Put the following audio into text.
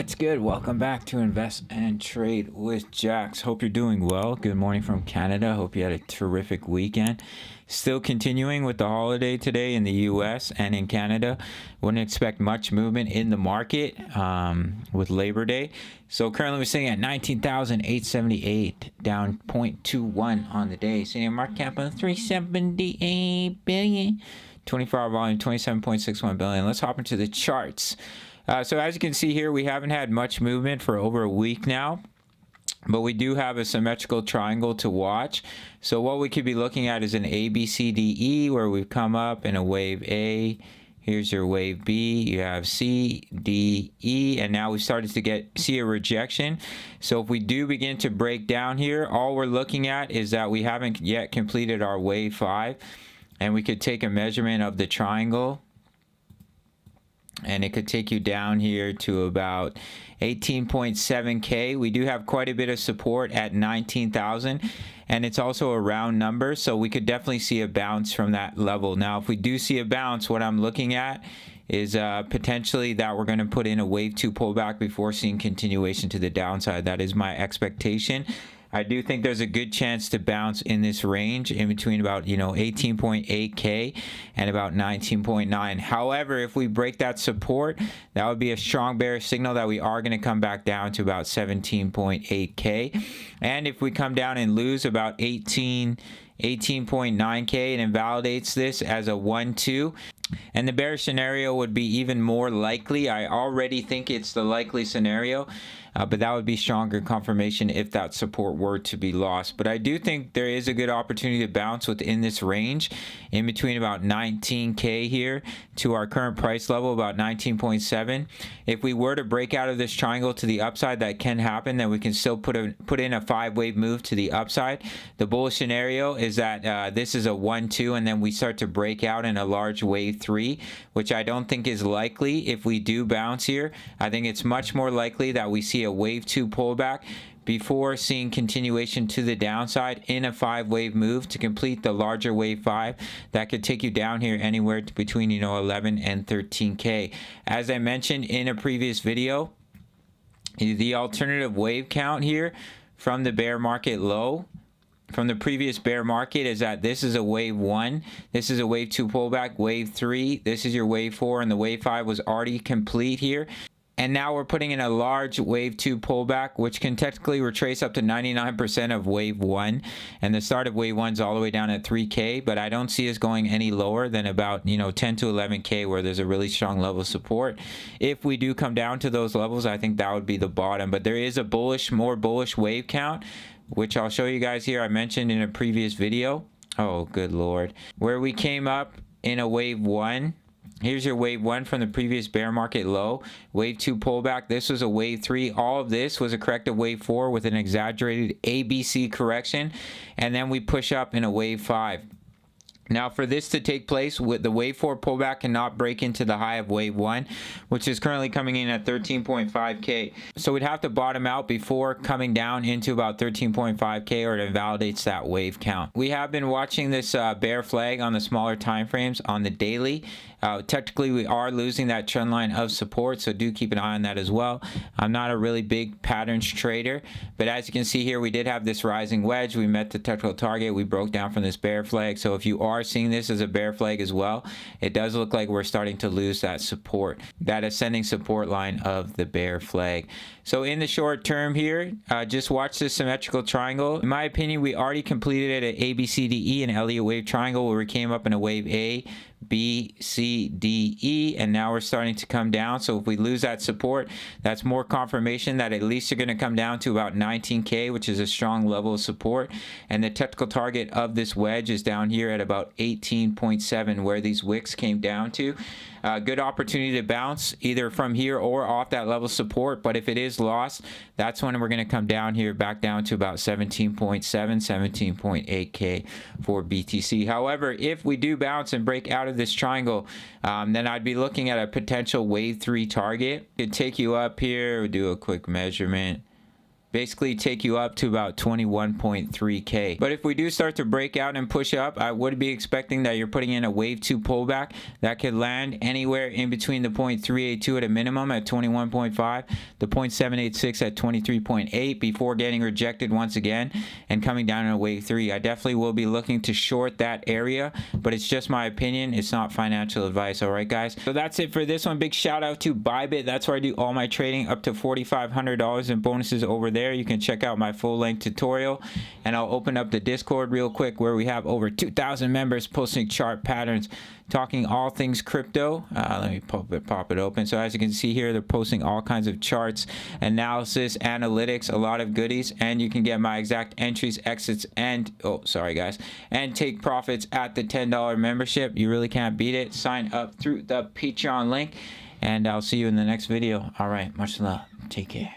It's good. Welcome back to Invest and Trade with Jax. Hope you're doing well. Good morning from Canada. Hope you had a terrific weekend. Still continuing with the holiday today in the US and in Canada. Wouldn't expect much movement in the market with Labor Day. So currently we're sitting at 19,878, down 0.21 on the day. Sitting at market cap of 378 billion. 24-hour volume 27.61 billion. Let's hop into the charts. So as you can see here, we haven't had much movement for over a week now, but we do have a symmetrical triangle to watch. So what we could be looking at is an A, B, C, D, E, where we've come up in a wave A. Here's your wave B. You have C, D, E, and now we started to see a rejection. So if we do begin to break down here, all we're looking at is that we haven't yet completed our wave 5, and we could take a measurement of the triangle. And it could take you down here to about 18.7K. We do have quite a bit of support at 19,000, and it's also a round number, so we could definitely see a bounce from that level. Now, if we do see a bounce, what I'm looking at is potentially that we're going to put in a wave 2 pullback before seeing continuation to the downside. That is my expectation. I do think there's a good chance to bounce in this range in between about 18.8K and about 19.9. However, if we break that support, that would be a strong bearish signal that we are going to come back down to about 17.8K. And if we come down and lose about 18.9K, it invalidates this as a 1-2. And the bearish scenario would be even more likely. I already think it's the likely scenario, but that would be stronger confirmation if that support were to be lost. But I do think there is a good opportunity to bounce within this range in between about 19K here to our current price level, about 19.7. If we were to break out of this triangle to the upside, that can happen. Then we can still put in a 5-wave move to the upside. The bullish scenario is that this is a 1-2, and then we start to break out in a large wave 3, which I don't think is likely if we do bounce here. I think it's much more likely that we see a wave 2 pullback before seeing continuation to the downside in a 5-wave move to complete the larger wave 5 that could take you down here anywhere between 11 and 13K. As I mentioned in a previous video, the alternative wave count here from the bear market low from the previous bear market is that this is a wave 1, this is a wave 2 pullback, wave 3, this is your wave 4, and the wave 5 was already complete here. And now we're putting in a large wave 2 pullback, which can technically retrace up to 99% of wave 1. And the start of wave 1 is all the way down at 3K, but I don't see us going any lower than about 10 to 11K, where there's a really strong level of support. If we do come down to those levels, I think that would be the bottom. But there is a more bullish wave count, which I'll show you guys here. I mentioned in a previous video. Oh, good Lord. Where we came up in a wave 1. Here's your wave 1 from the previous bear market low. Wave 2 pullback. This was a wave 3. All of this was a corrective wave 4 with an exaggerated ABC correction. And then we push up in a wave 5. Now, for this to take place, with the wave 4 pullback cannot break into the high of wave 1, which is currently coming in at 13.5K. So we'd have to bottom out before coming down into about 13.5K, or it invalidates that wave count. We have been watching this bear flag on the smaller time frames on the daily. Technically, we are losing that trend line of support, so do keep an eye on that as well. I'm not a really big patterns trader, but as you can see here, we did have this rising wedge. We met the technical target. We broke down from this bear flag. So if you are seeing this as a bear flag as well, it does look like we're starting to lose that support, that ascending support line of the bear flag. So in the short term here, just watch this symmetrical triangle. In my opinion, we already completed it at A, B, C, D, E, an Elliott wave triangle, where we came up in a wave A, B, C, D, E, and now we're starting to come down. So if we lose that support, that's more confirmation that at least you're going to come down to about 19K, which is a strong level of support. And the technical target of this wedge is down here at about 18.7, where these wicks came down to. Good opportunity to bounce either from here or off that level of support, but if it is lost, that's when we're going to come down here back down to about 17.7, 17.8K for BTC. However, if we do bounce and break out of this triangle, then I'd be looking at a potential wave 3 target. Could take you up here. We'll do a quick measurement. basically take you up to about 21.3k. But if we do start to break out and push up, I would be expecting that you're putting in a wave 2 pullback that could land anywhere in between the 0.382 at a minimum at 21.5, the 0.786 at 23.8 before getting rejected once again and coming down in a wave 3. I definitely will be looking to short that area, but it's just my opinion. It's not financial advice. All right, guys. So that's it for this one. Big shout out to Bybit. That's where I do all my trading, up to $4,500 in bonuses over there. You can check out my full length tutorial, and I'll open up the Discord real quick where we have over 2,000 members posting chart patterns, talking all things crypto. Let me pop it open. So as you can see here, they're posting all kinds of charts, analysis, analytics, a lot of goodies, and you can get my exact entries, exits, and and take profits at the $10 membership. You really can't beat it. Sign up through the Patreon link, and I'll see you in the next video. All right, much love. Take care.